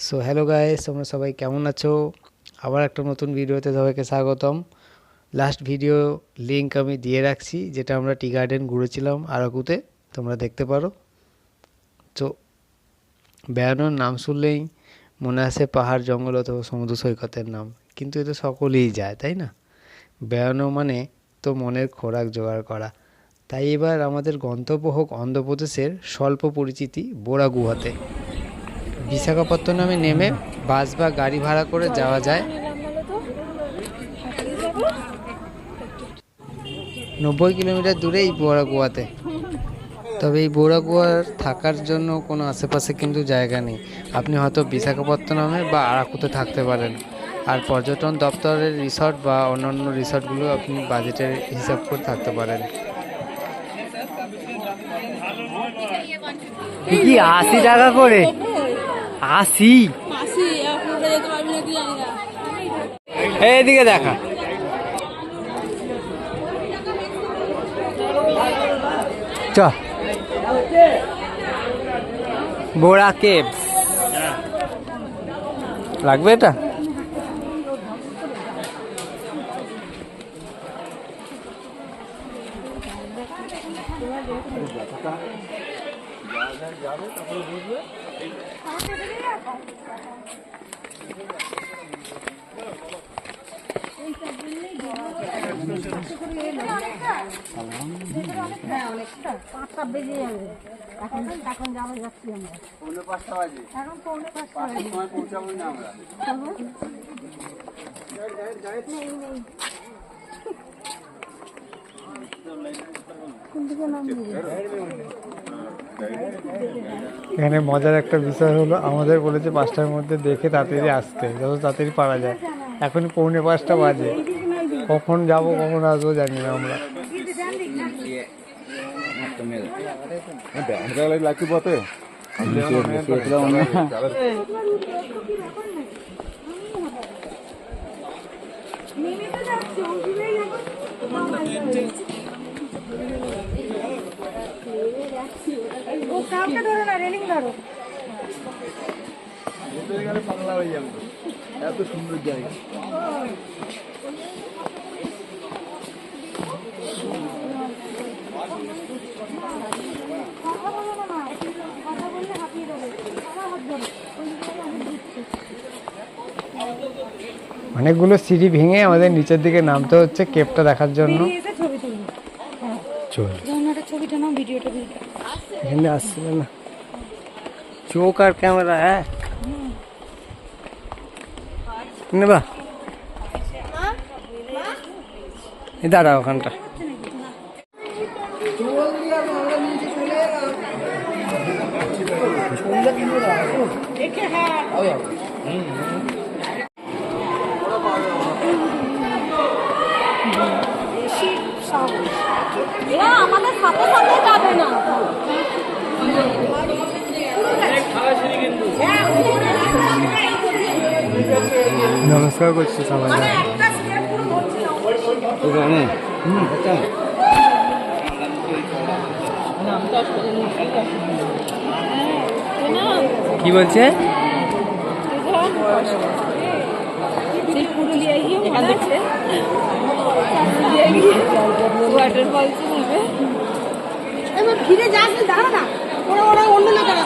So hello guys, তোমরা সবাই কেমন আছো? আবার একটা নতুন ভিডিওতে সবাইকে স্বাগতম। লাস্ট ভিডিও লিংক আমি দিয়ে রাখছি, যেটা আমরা টি গার্ডেন ঘুরেছিলাম আরাকুতে, তোমরা দেখতে পারো। তো বেড়ানোর নাম শুনলেই মনে আসে পাহাড়, জঙ্গল অথবা সমুদ্র সৈকতের নাম, কিন্তু এ তো সকলেই যায়, তাই না? বেড়ানো মানে তো মনের খোরাক জোগাড় করা। তাই এবার আমাদের গন্তব্য হোক অন্ধ্রপ্রদেশের স্বল্প পরিচিতি বোরা গুহাতে। বিশাখাপত্তনমে নেমে বাস বা গাড়ি ভাড়া করে যাওয়া যায়। 90 কিলোমিটার দূরে এই বোরা গোয়াতে। তবে এই বোরা গোয়ার থাকার জন্য কোনো আশেপাশে কিন্তু জায়গা নেই। আপনি হয়তো বিশাখাপত্তনমে বা আরাকুতে থাকতে পারেন। আর পর্যটন দপ্তরের রিসর্ট বা অন্যান্য রিসর্টগুলো আপনি বাজেটের হিসাব করে থাকতে পারেন। কি 80 টাকা করে? 80? এইদিকে দেখা। চ বোরা কেভস লাগবে এটা। এখন যাচ্ছি আমরা। পৌনে 5টা বাজে। এখন পৌনে 5টা বাজে। সময় পৌঁছাবো না আমরা। এখানে মজার একটা বিষয় হলো, আমাদের বলেছে 5টার মধ্যে দেখে তাড়াতাড়ি আসতে, যত তাড়াতাড়ি পারা যায়। এখন পৌনে 5টা বাজে, কখন যাব কখন আসবো জানি না আমরা। এত সুন্দর জায়গা। অনেকগুলো সিঁড়ি ভেঙে আমাদের নিচের দিকে নামতে হচ্ছে কেপটা দেখার জন্য। চল, এখানে আসছিল না, চোখ আর ক্যামেরা এক নেবা। দাঁড়া ওখানটা। আমাদের সাথে সাথে যাবে না। নমস্কার করছি সবাই। কি বলছে? ফিরে যাস, দাঁড়া না, ওরা অন্য লোক দাঁড়া।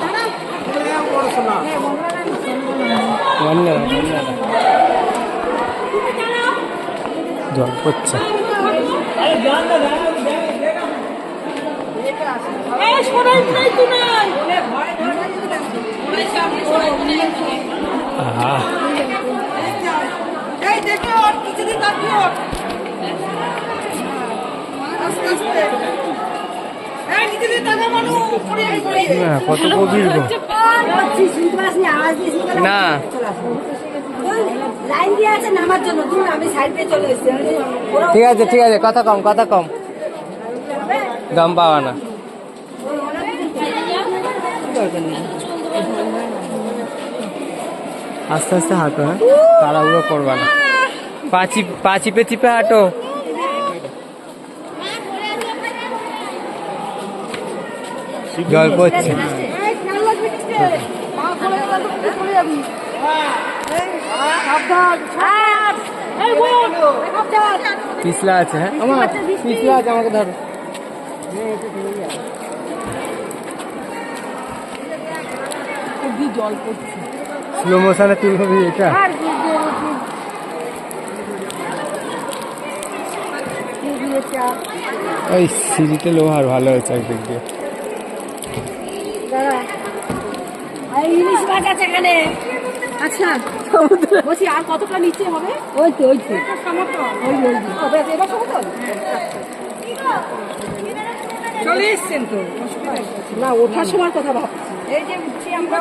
জল পড়ছে। কত গভীর গো। না লাইন দিয়ে আছে নামার জন্য, আমি সাইড দিয়ে চলে এসেছি। ঠিক আছে ঠিক আছে, কথা কম কথা কম, দম পাওয়া না। আস্তে আস্তে হাঁটো, হ্যাঁ, তাড়াহুড়ো করবা না। পা চিপে চিপে হাঁটো। জল পড়ছে। চলে যাবি। সাবধান, সাবধান। এই বোন, সাবধান। পিছলা আছে, হ্যাঁ আমার পিছলা আছে, আমাকে ধরো। জল পড়ছে। স্লো মোশনে তুলবি এটা। আর কি দিয়েছে? ওই সিঁড়িতে লোহার ভালো হয়েছে একদিক দিয়ে। দাঁড়া, এই ইলিশ মাছ আছে এখানে। আচ্ছা, বলছি আর কতটা নিচে হবে? ওই তো সমতল। এবার সমতল? চলে এসছেন তো? না, ওঠার সময় কথা ভাবছি। এই যে উঠছি আমরা।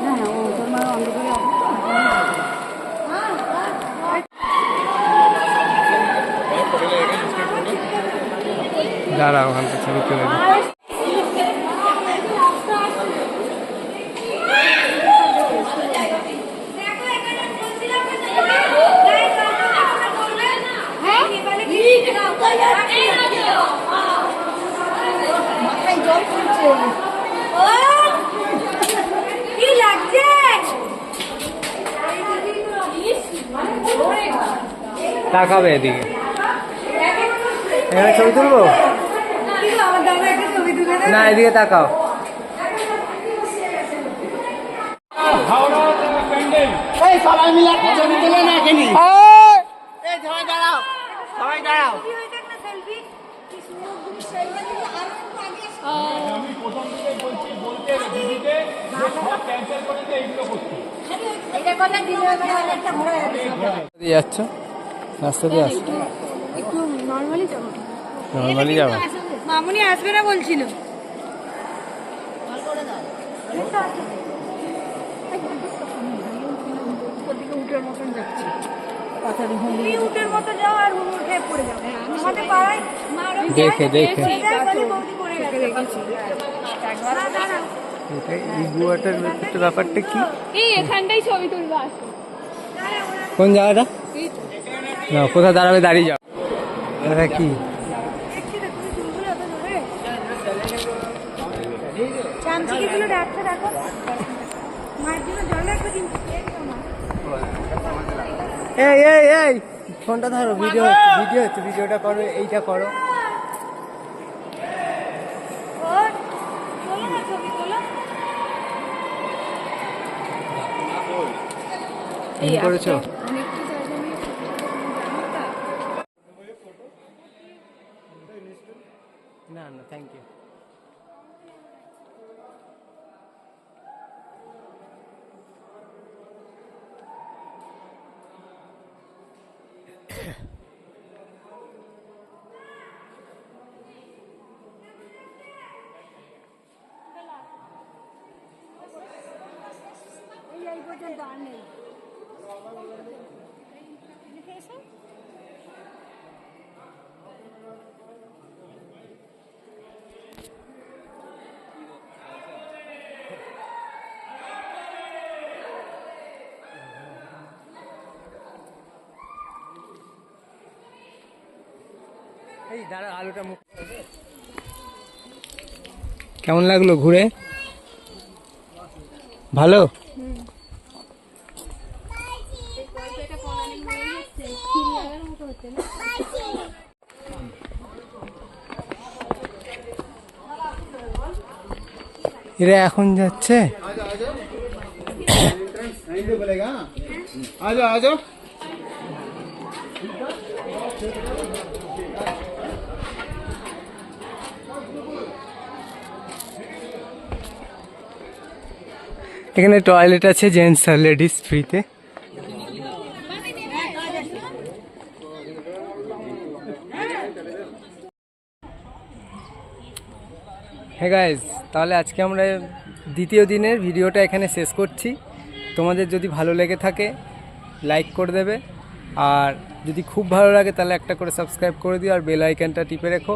হ্যাঁ, ও তোমার অন্ধকারে দাঁড়া, ওখান থেকে ছবি তুলে দিই। তাকাবে এদিকে, এখানে ছবি তুলবো না, এদিকে তাকাও। সবাই মিলে একটা ছবি তুলে না এখানে। সবাই দাঁড়াও, সবাই দাঁড়াও। যাচ্ছ রাস্তা দিয়ে আসছো? একটু নর্মালি যাবো। নর্মালি যাবো? মামুনি আসবে না বলছিল। উটের মতন যাচ্ছে, উটের মতো যাও আর উঠে পড়ে যাও। আমাদের পাড়ায় দেখে দেখে ইগুয়াটার ব্যাপারটা কি? এই এখানটাই ছবি তুলবো। আসো, কোন জায়গাটা? না, কোথায় দাঁড়াবে? দাঁড়িয়ে যাও। এটা কি? চামচিকিগুলো রাখতে রাখো। মায়ের জন্য জল রাখবে কিন্তু। এই এই এই ফোনটা ধরো, ভিডিও ভিডিও হচ্ছে, ভিডিওটা করো, এইটা করো। চলো না, ছবি তোলো। কি করেছো? না না, থ্যাংক ইউ। এই পর্যন্ত আর নেই। এই দাঁড়া, আলুটা মুখ। কেমন লাগলো ঘুরে? ভালো? এরা এখন যাচ্ছে। আজো আজো। এখানে টয়লেট আছে, জেন্টস আর লেডিস ফ্রিতে। হ্যাঁ গাইজ, তাহলে আজকে আমরা দ্বিতীয় দিনের ভিডিওটা এখানে শেষ করছি। তোমাদের যদি ভালো লেগে থাকে লাইক করে দেবে, আর যদি খুব ভালো লাগে তাহলে একটা করে সাবস্ক্রাইব করে দিও, আর বেল আইকনটা টিপে রেখো।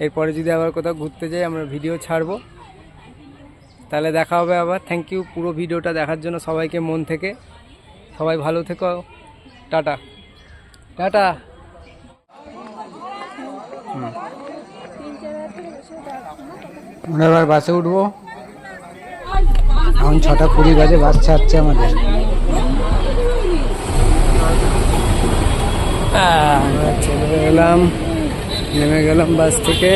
এরপরে যদি আবার কোথাও ঘুরতে যাই আমরা ভিডিও ছাড়বো। তাহলে দেখা হবে আবার। থ্যাংক ইউ পুরো ভিডিওটা দেখার জন্য সবাইকে মন থেকে। সবাই ভালো থেকো। Tata tata. তিন চার আমরা এবার বাসে উঠবো। এখন 6:20 বাজে, বাস ছাড়ছে আমাদের। আমরা চলে গেলাম, নেমে গেলাম বাস থেকে।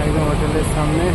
একদম হোটেলের সামনে।